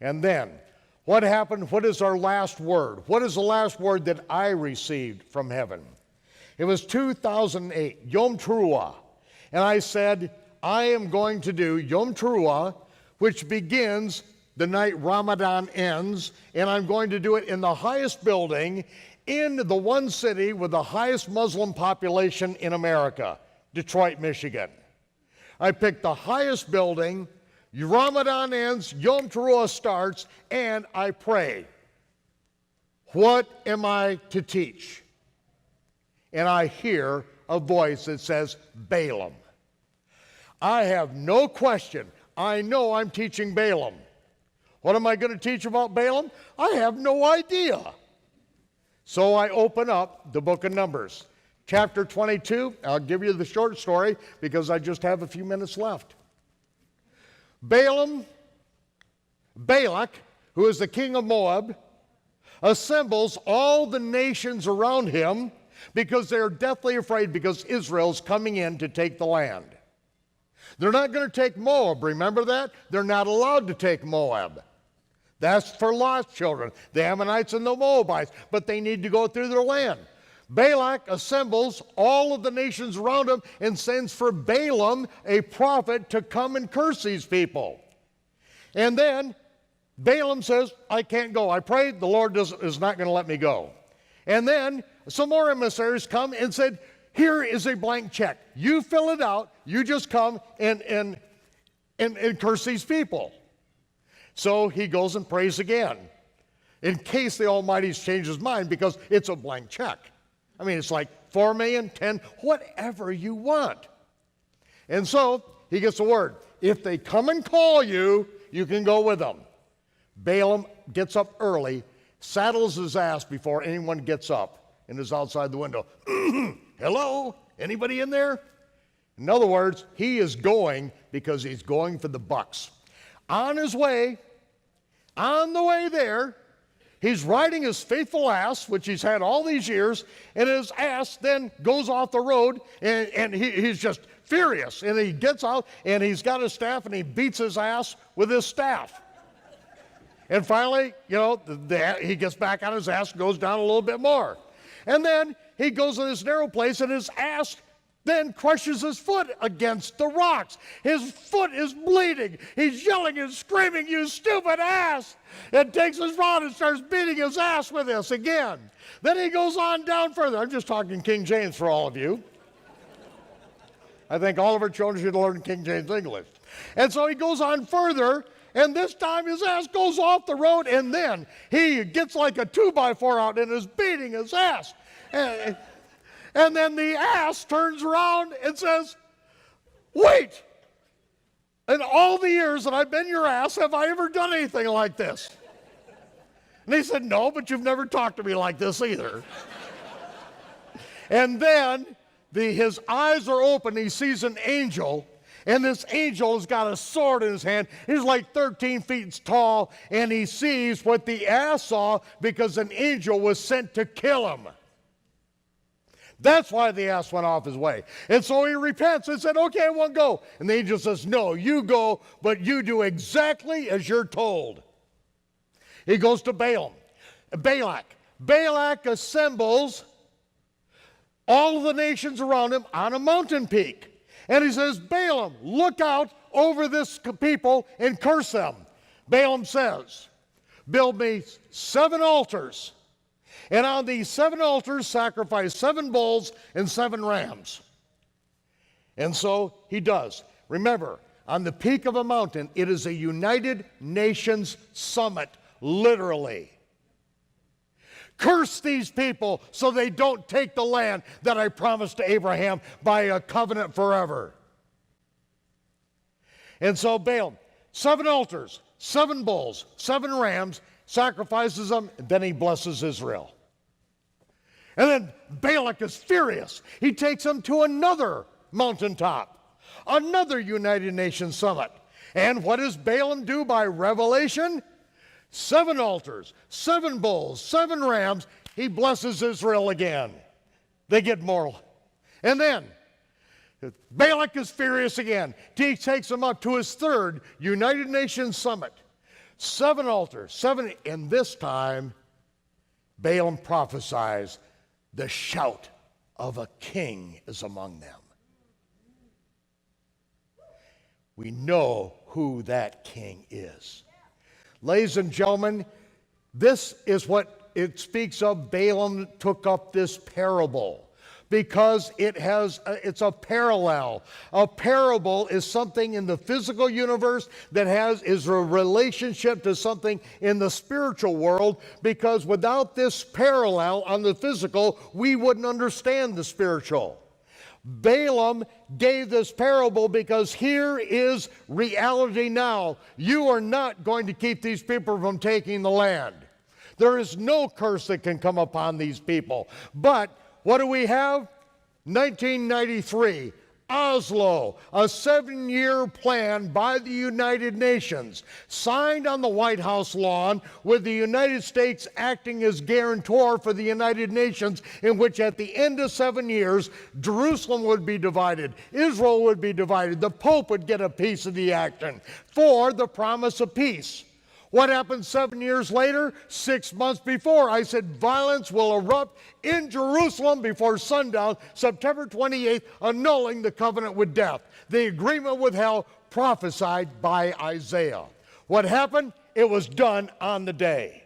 And then, what happened? What is our last word? What is the last word that I received from heaven? It was 2008, Yom Teruah. And I said, I am going to do Yom Teruah, which begins the night Ramadan ends, and I'm going to do it in the highest building in the one city with the highest Muslim population in America, Detroit, Michigan. I picked the highest building, Ramadan ends, Yom Teruah starts, and I pray. What am I to teach? And I hear a voice that says, Balaam. I have no question. I know I'm teaching Balaam. What am I going to teach about Balaam? I have no idea. So I open up the book of Numbers. Chapter 22, I'll give you the short story because I just have a few minutes left. Balak, who is the king of Moab, assembles all the nations around him because they're deathly afraid because Israel's coming in to take the land. They're not going to take Moab, remember that? They're not allowed to take Moab. That's for lost children, the Ammonites and the Moabites, but they need to go through their land. Balak assembles all of the nations around him and sends for Balaam, a prophet, to come and curse these people. And then Balaam says, I can't go. I prayed, the Lord is not going to let me go. And then some more emissaries come and said, here is a blank check. You fill it out. You just come and curse these people. So he goes and prays again in case the Almighty's changed his mind because it's a blank check. I mean, it's like 4 million, 10, whatever you want. And so he gets a word. If they come and call you, you can go with them. Balaam gets up early, saddles his ass before anyone gets up and is outside the window. Hello? Anybody in there? In other words, he is going because he's going for the bucks. On his way, on the way there, he's riding his faithful ass, which he's had all these years, and his ass then goes off the road, and he's just furious. And he gets out, and he's got his staff, and he beats his ass with his staff. And finally, he gets back on his ass, goes down a little bit more. And then he goes to this narrow place, and his ass then crushes his foot against the rocks. His foot is bleeding. He's yelling and screaming, you stupid ass! And takes his rod and starts beating his ass with this again. Then he goes on down further. I'm just talking King James for all of you. I think all of our children should learn King James English. And so he goes on further, and this time his ass goes off the road, and then he gets like a 2x4 out and is beating his ass. And then the ass turns around and says, wait, in all the years that I've been your ass, have I ever done anything like this? And he said, no, but you've never talked to me like this either. And then his eyes are open, he sees an angel, and this angel has got a sword in his hand. He's like 13 feet tall, and he sees what the ass saw because an angel was sent to kill him. That's why the ass went off his way. And so he repents and said, okay, I won't go. And the angel says, no, you go, but you do exactly as you're told. He goes to Balak. Balak assembles all of the nations around him on a mountain peak. And he says, Balaam, look out over this people and curse them. Balaam says, build me 7 altars. And on these 7 altars, sacrifice 7 bulls and 7 rams. And so he does. Remember, on the peak of a mountain, it is a United Nations summit, literally. Curse these people so they don't take the land that I promised to Abraham by a covenant forever. And so Balaam, 7 altars, 7 bulls, 7 rams, sacrifices them, and then he blesses Israel. And then Balak is furious. He takes them to another mountaintop, another United Nations summit. And what does Balaam do by revelation? 7 altars, 7 bulls, 7 rams. He blesses Israel again. They get moral. And then Balak is furious again. He takes them up to his 3rd United Nations summit. 7 altars, 7, and this time Balaam prophesies, the shout of a king is among them. We know who that king is. Ladies and gentlemen, this is what it speaks of. Balaam took up this parable because it's a parallel. A parable is something in the physical universe that is a relationship to something in the spiritual world, because without this parallel on the physical, we wouldn't understand the spiritual. Balaam gave this parable because here is reality now. You are not going to keep these people from taking the land. There is no curse that can come upon these people. But what do we have? 1993, Oslo, a 7-year plan by the United Nations, signed on the White House lawn with the United States acting as guarantor for the United Nations, in which at the end of 7 years, Jerusalem would be divided, Israel would be divided, the Pope would get a piece of the action for the promise of peace. What happened 7 years later? 6 months before, I said violence will erupt in Jerusalem before sundown, September 28th, annulling the covenant with death, the agreement with hell prophesied by Isaiah. What happened? It was done on the day.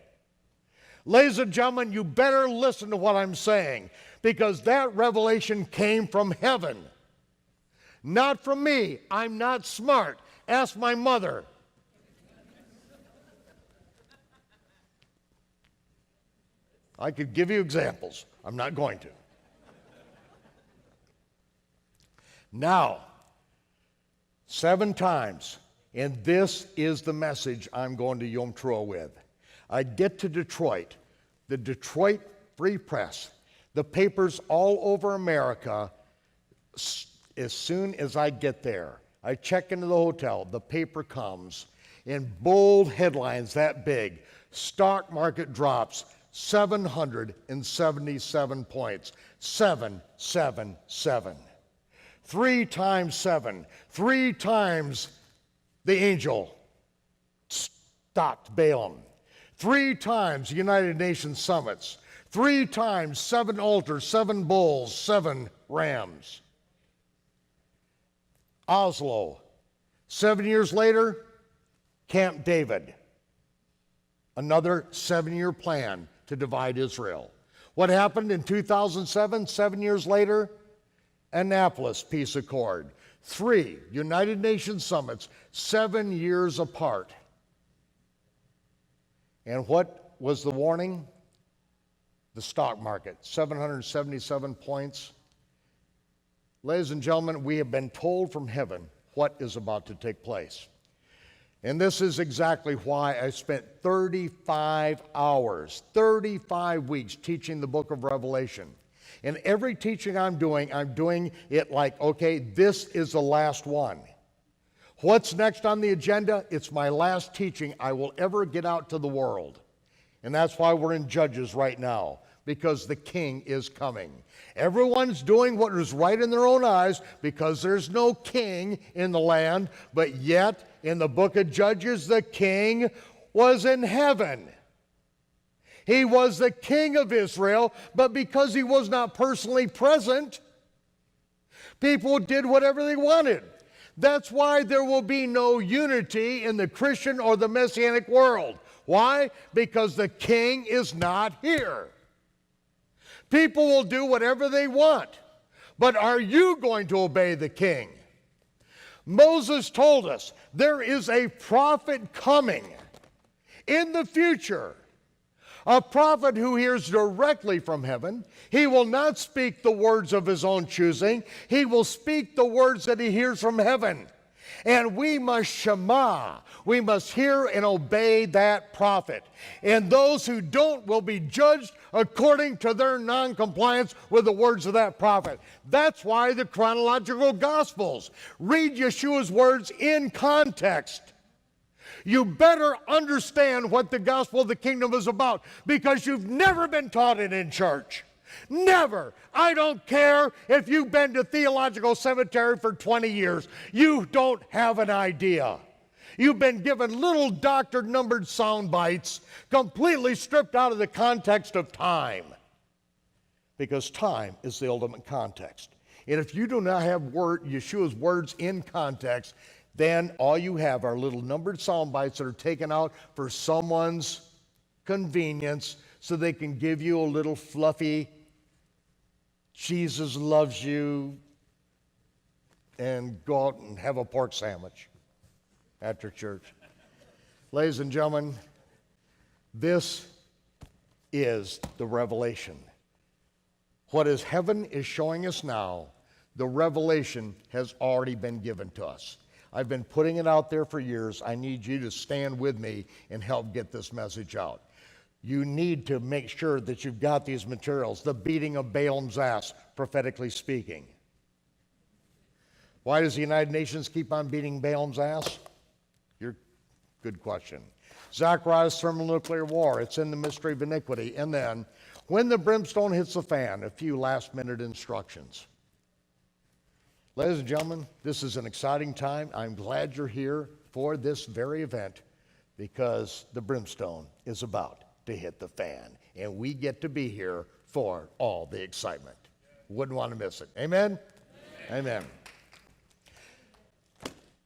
Ladies and gentlemen, you better listen to what I'm saying, because that revelation came from heaven, not from me. I'm not smart. Ask my mother. I could give you examples. I'm not going to. Now, 7 times, and this is the message I'm going to Yom Teruah with. I get to Detroit, the Detroit Free Press, the papers all over America. As soon as I get there, I check into the hotel, the paper comes in bold headlines that big. Stock market drops 777 points. 777. 3 times 7. 3 times the angel stopped Balaam. 3 times United Nations summits. 3 times 7 altars, 7 bulls, 7 rams. Oslo. 7 years later, Camp David. Another 7-year plan to divide Israel. What happened in 2007, 7 years later? Annapolis Peace Accord. 3 United Nations summits, 7 years apart. And what was the warning? The stock market, 777 points. Ladies and gentlemen, we have been told from heaven what is about to take place. And this is exactly why I spent 35 hours, 35 weeks teaching the book of Revelation. And every teaching I'm doing it like, okay, this is the last one. What's next on the agenda? It's my last teaching I will ever get out to the world. And that's why we're in Judges right now, because the king is coming. Everyone's doing what is right in their own eyes because there's no king in the land, but yet in the book of Judges, the king was in heaven. He was the king of Israel, but because he was not personally present, people did whatever they wanted. That's why there will be no unity in the Christian or the Messianic world. Why? Because the king is not here. People will do whatever they want, but are you going to obey the king? Moses told us there is a prophet coming in the future, a prophet who hears directly from heaven. He will not speak the words of his own choosing. He will speak the words that he hears from heaven. And we must shema. We must hear and obey that prophet. And those who don't will be judged according to their non-compliance with the words of that prophet. That's why the chronological Gospels read Yeshua's words in context. You better understand what the gospel of the kingdom is about, because you've never been taught it in church. Never. I don't care if you've been to theological seminary for 20 years. You don't have an idea. You've been given little doctored numbered sound bites, completely stripped out of the context of time. Because time is the ultimate context. And if you do not have Yeshua's words in context, then all you have are little numbered sound bites that are taken out for someone's convenience so they can give you a little fluffy, Jesus loves you, and go out and have a pork sandwich after church. Ladies and gentlemen, this is the revelation. What is heaven is showing us now, the revelation has already been given to us. I've been putting it out there for years. I need you to stand with me and help get this message out. You need to make sure that you've got these materials. The beating of Balaam's ass, prophetically speaking. Why does the United Nations keep on beating Balaam's ass? Good question. Zechariah's thermonuclear war, it's in the mystery of iniquity. And then, when the brimstone hits the fan, a few last-minute instructions. Ladies and gentlemen, this is an exciting time. I'm glad you're here for this very event because the brimstone is about to hit the fan. And we get to be here for all the excitement. Wouldn't want to miss it. Amen? Amen.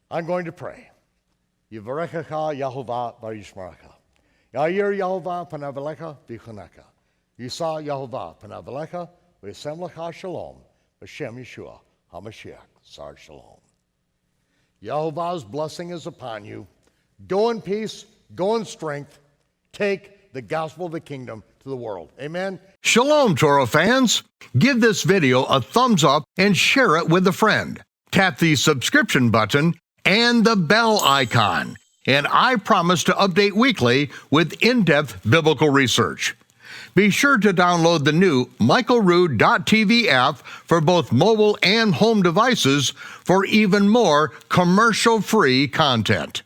I'm going to pray. Yivarechecha Yehovah v'yishmerecha. Ya'ir Yehovah panav elecha v'chunecha. Yisa Yehovah panav elecha v'yisem lecha shalom. B'shem Yeshua HaMashiach Sar Shalom. Yehovah's blessing is upon you. Go in peace, go in strength. Take the gospel of the kingdom to the world. Amen. Shalom, Torah fans. Give this video a thumbs up and share it with a friend. Tap the subscription button and the bell icon. And I promise to update weekly with in-depth biblical research. Be sure to download the new michaelrood.tv app for both mobile and home devices for even more commercial-free content.